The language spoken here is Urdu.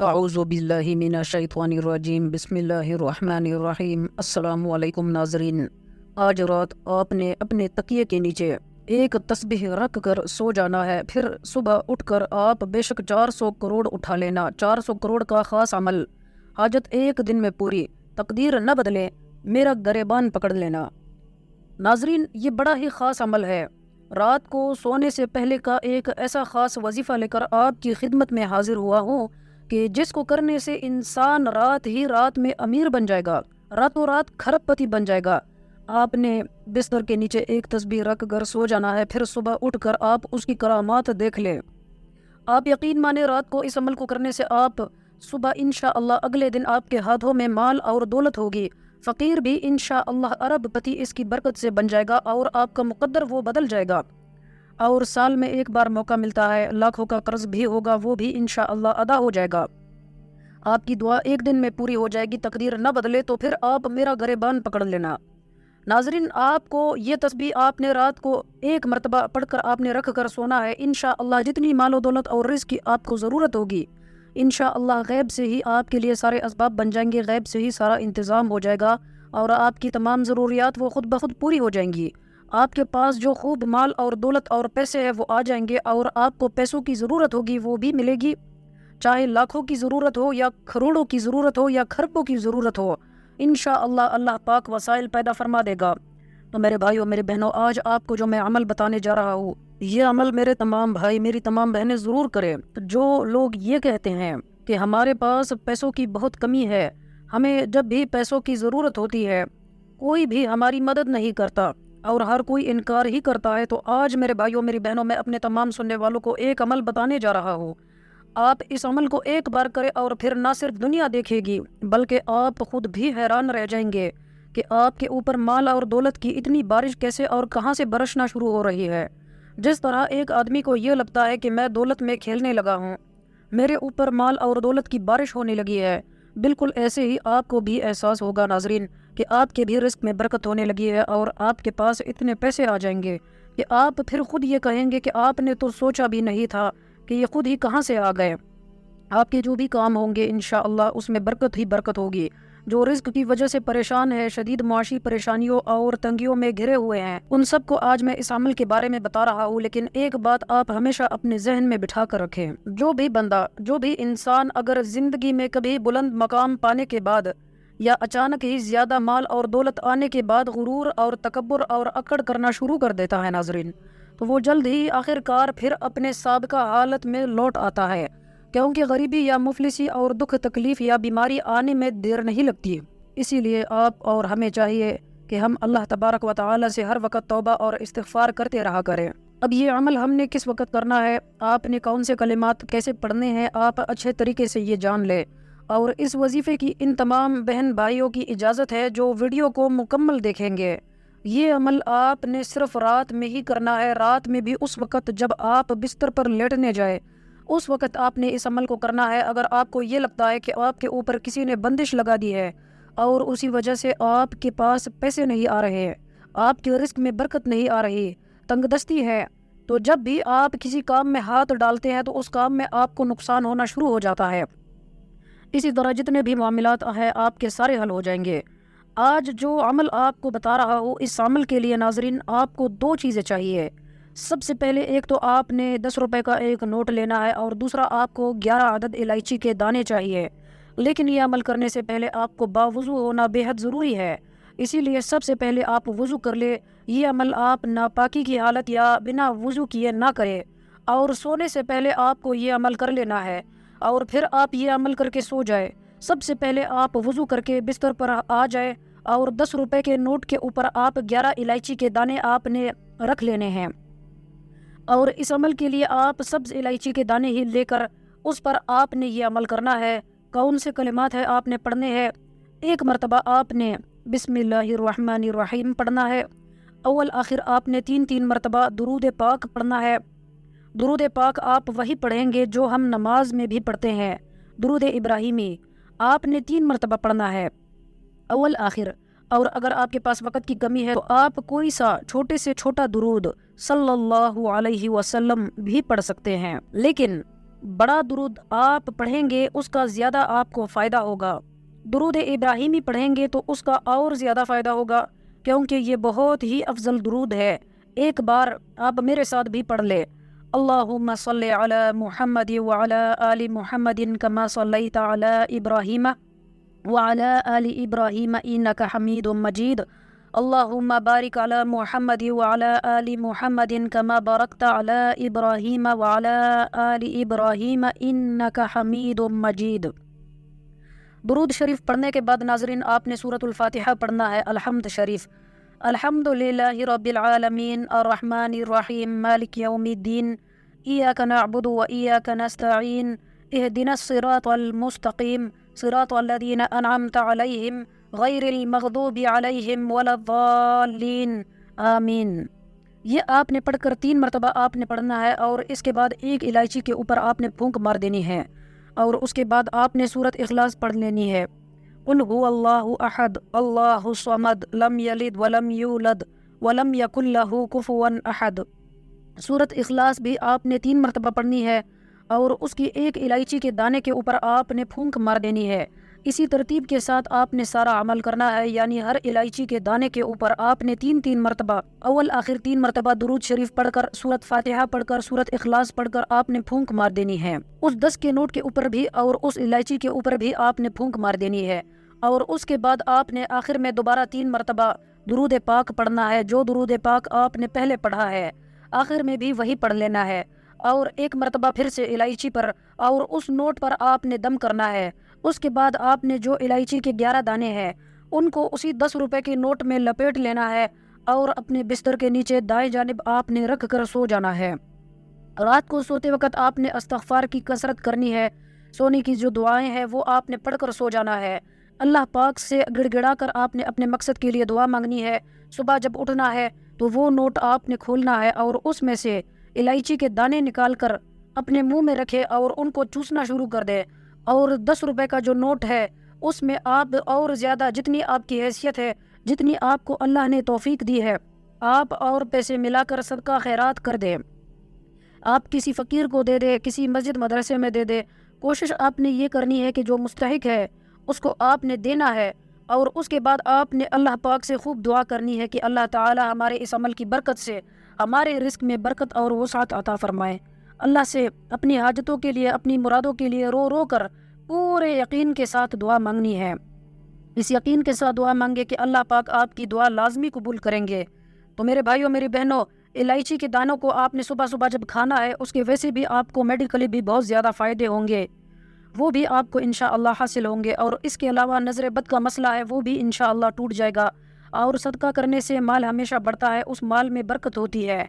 اعوذ باللہ من الشیطان الرجیم بسم اللہ الرحمن الرحیم۔ السلام علیکم ناظرین، آج رات آپ نے اپنے تکیے کے نیچے ایک تسبیح رکھ کر سو جانا ہے، پھر صبح اٹھ کر آپ بے شک 400 کروڑ اٹھا لینا۔ 400 کروڑ کا خاص عمل، حاجت ایک دن میں پوری، تقدیر نہ بدلے، میرا گریبان پکڑ لینا۔ ناظرین، یہ بڑا ہی خاص عمل ہے۔ رات کو سونے سے پہلے کا ایک ایسا خاص وظیفہ لے کر آپ کی خدمت میں حاضر ہوا ہوں کہ جس کو کرنے سے انسان رات ہی رات میں امیر بن جائے گا، راتوں رات کھرب پتی بن جائے گا۔ آپ نے بستر کے نیچے ایک تسبیح رکھ کر سو جانا ہے، پھر صبح اٹھ کر آپ اس کی کرامات دیکھ لیں۔ آپ یقین مانے، رات کو اس عمل کو کرنے سے آپ صبح انشاءاللہ اگلے دن آپ کے ہاتھوں میں مال اور دولت ہوگی، فقیر بھی انشاءاللہ ارب پتی اس کی برکت سے بن جائے گا اور آپ کا مقدر وہ بدل جائے گا۔ اور سال میں ایک بار موقع ملتا ہے، لاکھوں کا قرض بھی ہوگا، وہ بھی انشاءاللہ ادا ہو جائے گا۔ آپ کی دعا ایک دن میں پوری ہو جائے گی، تقدیر نہ بدلے تو پھر آپ میرا گریبان پکڑ لینا۔ ناظرین، آپ کو یہ تسبیح آپ نے رات کو ایک مرتبہ پڑھ کر آپ نے رکھ کر سونا ہے۔ انشاءاللہ جتنی مال و دولت اور رزق کی آپ کو ضرورت ہوگی، انشاءاللہ غیب سے ہی آپ کے لیے سارے اسباب بن جائیں گے، غیب سے ہی سارا انتظام ہو جائے گا اور آپ کی تمام ضروریات وہ خود بخود پوری ہو جائیں گی۔ آپ کے پاس جو خوب مال اور دولت اور پیسے ہیں وہ آ جائیں گے، اور آپ کو پیسوں کی ضرورت ہوگی وہ بھی ملے گی، چاہے لاکھوں کی ضرورت ہو یا کروڑوں کی ضرورت ہو یا کھربوں کی ضرورت ہو، انشاءاللہ اللہ پاک وسائل پیدا فرما دے گا۔ تو میرے بھائیوں، میرے بہنوں، آج آپ کو جو میں عمل بتانے جا رہا ہوں، یہ عمل میرے تمام بھائی، میری تمام بہنیں ضرور کریں۔ جو لوگ یہ کہتے ہیں کہ ہمارے پاس پیسوں کی بہت کمی ہے، ہمیں جب بھی پیسوں کی ضرورت ہوتی ہے کوئی بھی ہماری مدد نہیں کرتا اور ہر کوئی انکار ہی کرتا ہے، تو آج میرے بھائیوں، میری بہنوں، میں اپنے تمام سننے والوں کو ایک عمل بتانے جا رہا ہوں۔ آپ اس عمل کو ایک بار کریں اور پھر نہ صرف دنیا دیکھے گی بلکہ آپ خود بھی حیران رہ جائیں گے کہ آپ کے اوپر مال اور دولت کی اتنی بارش کیسے اور کہاں سے برسنا شروع ہو رہی ہے۔ جس طرح ایک آدمی کو یہ لگتا ہے کہ میں دولت میں کھیلنے لگا ہوں، میرے اوپر مال اور دولت کی بارش ہونے لگی ہے، بالکل ایسے ہی آپ کو بھی احساس ہوگا ناظرین کہ آپ کے بھی رزق میں برکت ہونے لگی ہے اور آپ کے پاس اتنے پیسے آ جائیں گے کہ آپ پھر خود یہ کہیں گے کہ آپ نے تو سوچا بھی نہیں تھا کہ یہ خود ہی کہاں سے آ گئے۔ آپ کے جو بھی کام ہوں گے انشاءاللہ اس میں برکت ہی برکت ہوگی۔ جو رزق کی وجہ سے پریشان ہے، شدید معاشی پریشانیوں اور تنگیوں میں گھرے ہوئے ہیں، ان سب کو آج میں اس عمل کے بارے میں بتا رہا ہوں، لیکن ایک بات آپ ہمیشہ اپنے ذہن میں بٹھا کر رکھیں۔ جو بھی بندہ، جو بھی انسان اگر زندگی میں کبھی بلند مقام پانے کے بعد یا اچانک ہی زیادہ مال اور دولت آنے کے بعد غرور اور تکبر اور اکڑ کرنا شروع کر دیتا ہے ناظرین، تو وہ جلد ہی آخر کار پھر اپنے سابقہ حالت میں لوٹ آتا ہے، کیونکہ غریبی یا مفلسی اور دکھ تکلیف یا بیماری آنے میں دیر نہیں لگتی۔ اسی لیے آپ اور ہمیں چاہیے کہ ہم اللہ تبارک و تعالی سے ہر وقت توبہ اور استغفار کرتے رہا کریں۔ اب یہ عمل ہم نے کس وقت کرنا ہے، آپ نے کون سے کلمات کیسے پڑھنے ہیں، آپ اچھے طریقے سے یہ جان لیں۔ اور اس وظیفے کی ان تمام بہن بھائیوں کی اجازت ہے جو ویڈیو کو مکمل دیکھیں گے۔ یہ عمل آپ نے صرف رات میں ہی کرنا ہے، رات میں بھی اس وقت جب آپ بستر پر لیٹنے جائے اس وقت آپ نے اس عمل کو کرنا ہے۔ اگر آپ کو یہ لگتا ہے کہ آپ کے اوپر کسی نے بندش لگا دی ہے اور اسی وجہ سے آپ کے پاس پیسے نہیں آ رہے ہیں، آپ کے رزق میں برکت نہیں آ رہی، تنگ دستی ہے، تو جب بھی آپ کسی کام میں ہاتھ ڈالتے ہیں تو اس کام میں آپ کو نقصان ہونا شروع ہو جاتا ہے۔ اسی طرح جتنے بھی معاملات ہیں آپ کے سارے حل ہو جائیں گے۔ آج جو عمل آپ کو بتا رہا ہوں، اس عمل کے لیے ناظرین آپ کو دو چیزیں چاہیے۔ سب سے پہلے ایک تو آپ نے 10 روپے کا ایک نوٹ لینا ہے، اور دوسرا آپ کو 11 عدد الائچی کے دانے چاہیے۔ لیکن یہ عمل کرنے سے پہلے آپ کو باوضو ہونا بے حد ضروری ہے، اسی لیے سب سے پہلے آپ وضو کر لے۔ یہ عمل آپ ناپاکی کی حالت یا بنا وضو کیے نہ کرے، اور سونے سے پہلے آپ کو یہ عمل کر لینا ہے اور پھر آپ یہ عمل کر کے سو جائے۔ سب سے پہلے آپ وضو کر کے بستر پر آ جائے اور 10 روپے کے نوٹ کے اوپر آپ 11 الائچی کے دانے آپ نے رکھ لینے ہیں، اور اس عمل کے لیے آپ سبز الائچی کے دانے ہی لے کر اس پر آپ نے یہ عمل کرنا ہے۔ کون سے کلمات ہے آپ نے پڑھنے ہیں؟ ایک مرتبہ آپ نے بسم اللہ الرحمن الرحیم پڑھنا ہے، اول آخر آپ نے 3 مرتبہ درود پاک پڑھنا ہے۔ درود پاک آپ وہی پڑھیں گے جو ہم نماز میں بھی پڑھتے ہیں، درود ابراہیمی آپ نے 3 مرتبہ پڑھنا ہے اول آخر۔ اور اگر آپ کے پاس وقت کی کمی ہے تو آپ کوئی سا چھوٹے سے چھوٹا درود صلی اللہ علیہ وسلم بھی پڑھ سکتے ہیں، لیکن بڑا درود آپ پڑھیں گے اس کا زیادہ آپ کو فائدہ ہوگا۔ درود ابراہیمی پڑھیں گے تو اس کا اور زیادہ فائدہ ہوگا، کیونکہ یہ بہت ہی افضل درود ہے۔ ایک بار آپ میرے ساتھ بھی پڑھ لے، اللہم صلی علی محمد وعلی آل محمد کما صلیت علی ابراہیم وعلی آل ابراہیم انک حمید مجید، اللہم بارک علی محمد وعلی آل محمد کما بارکت علی ابراہیم وعلی آل ابراہیم انک حمید مجید۔ درود شریف پڑھنے کے بعد ناظرین آپ نے سورۃ الفاتحہ پڑھنا ہے، الحمد شریف۔ الحمد للہ رب العالمین الرحمن الرحیم مالک یوم الدین ایاک نعبد و ایاک نستعین اہدنا الصراط المستقیم صراط الذین انعمت علیہم غیر المغضوب علیہم ولا الضالین آمین۔ یہ آپ نے پڑھ کر 3 مرتبہ آپ نے پڑھنا ہے، اور اس کے بعد ایک الائچی کے اوپر آپ نے پھونک مار دینی ہے، اور اس کے بعد آپ نے سورۃ اخلاص پڑھ لینی ہے۔ قل هو اللہ احد اللہ الصمد لم یلد ولم یولد ولم یکن لہ کفوا احد۔ سورۃ اخلاص بھی آپ نے 3 مرتبہ پڑھنی ہے، اور اس کی ایک الائچی کے دانے کے اوپر آپ نے پھونک مار دینی ہے۔ اسی ترتیب کے ساتھ آپ نے سارا عمل کرنا ہے، یعنی ہر الائچی کے دانے کے اوپر آپ نے 3 مرتبہ اول آخر 3 مرتبہ درود شریف پڑھ کر، سورۃ فاتحہ پڑھ کر، سورۃ اخلاص پڑھ کر آپ نے پھونک مار دینی ہے۔ اس 10 کے نوٹ کے اوپر بھی اور اس الائچی کے اوپر بھی آپ نے پھونک مار دینی ہے، اور اس کے بعد آپ نے آخر میں دوبارہ 3 مرتبہ درود پاک پڑھنا ہے۔ جو درود پاک آپ نے پہلے پڑھا ہے آخر میں بھی وہی پڑھ لینا ہے، اور 1 مرتبہ پھر سے الائچی پر اور اس نوٹ پر آپ نے دم کرنا ہے۔ اس کے بعد آپ نے جو الائچی کے 11 دانے ہیں ان کو اسی 10 روپے کے نوٹ میں لپیٹ لینا ہے، اور اپنے بستر کے نیچے دائیں جانب آپ نے رکھ کر سو جانا ہے۔ رات کو سوتے وقت آپ نے استغفار کی کثرت کرنی ہے، سونے کی جو دعائیں ہیں وہ آپ نے پڑھ کر سو جانا ہے۔ اللہ پاک سے گڑ گڑا کر آپ نے اپنے مقصد کے لیے دعا مانگنی ہے۔ صبح جب اٹھنا ہے تو وہ نوٹ آپ نے کھولنا ہے، اور اس میں سے الائچی کے دانے نکال کر اپنے منہ میں رکھے اور ان کو چوسنا شروع کر دے، اور 10 روپے کا جو نوٹ ہے اس میں آپ اور زیادہ جتنی آپ کی حیثیت ہے، جتنی آپ کو اللہ نے توفیق دی ہے، آپ اور پیسے ملا کر صدقہ خیرات کر دیں۔ آپ کسی فقیر کو دے دے، کسی مسجد مدرسے میں دے دے۔ کوشش آپ نے یہ کرنی ہے کہ جو مستحق ہے اس کو آپ نے دینا ہے، اور اس کے بعد آپ نے اللہ پاک سے خوب دعا کرنی ہے کہ اللہ تعالی ہمارے اس عمل کی برکت سے ہمارے رزق میں برکت اور وسعت عطا فرمائے۔ اللہ سے اپنی حاجتوں کے لیے، اپنی مرادوں کے لیے رو رو کر پورے یقین کے ساتھ دعا مانگنی ہے۔ اس یقین کے ساتھ دعا مانگے کہ اللہ پاک آپ کی دعا لازمی قبول کریں گے۔ تو میرے بھائیوں، میری بہنوں، الائچی کے دانوں کو آپ نے صبح صبح جب کھانا ہے، اس کے ویسے بھی آپ کو میڈیکلی بھی بہت زیادہ فائدے ہوں گے، وہ بھی آپ کو انشاءاللہ حاصل ہوں گے، اور اس کے علاوہ نظر بد کا مسئلہ ہے وہ بھی انشاءاللہ ٹوٹ جائے گا، اور صدقہ کرنے سے مال ہمیشہ بڑھتا ہے، اس مال میں برکت ہوتی ہے۔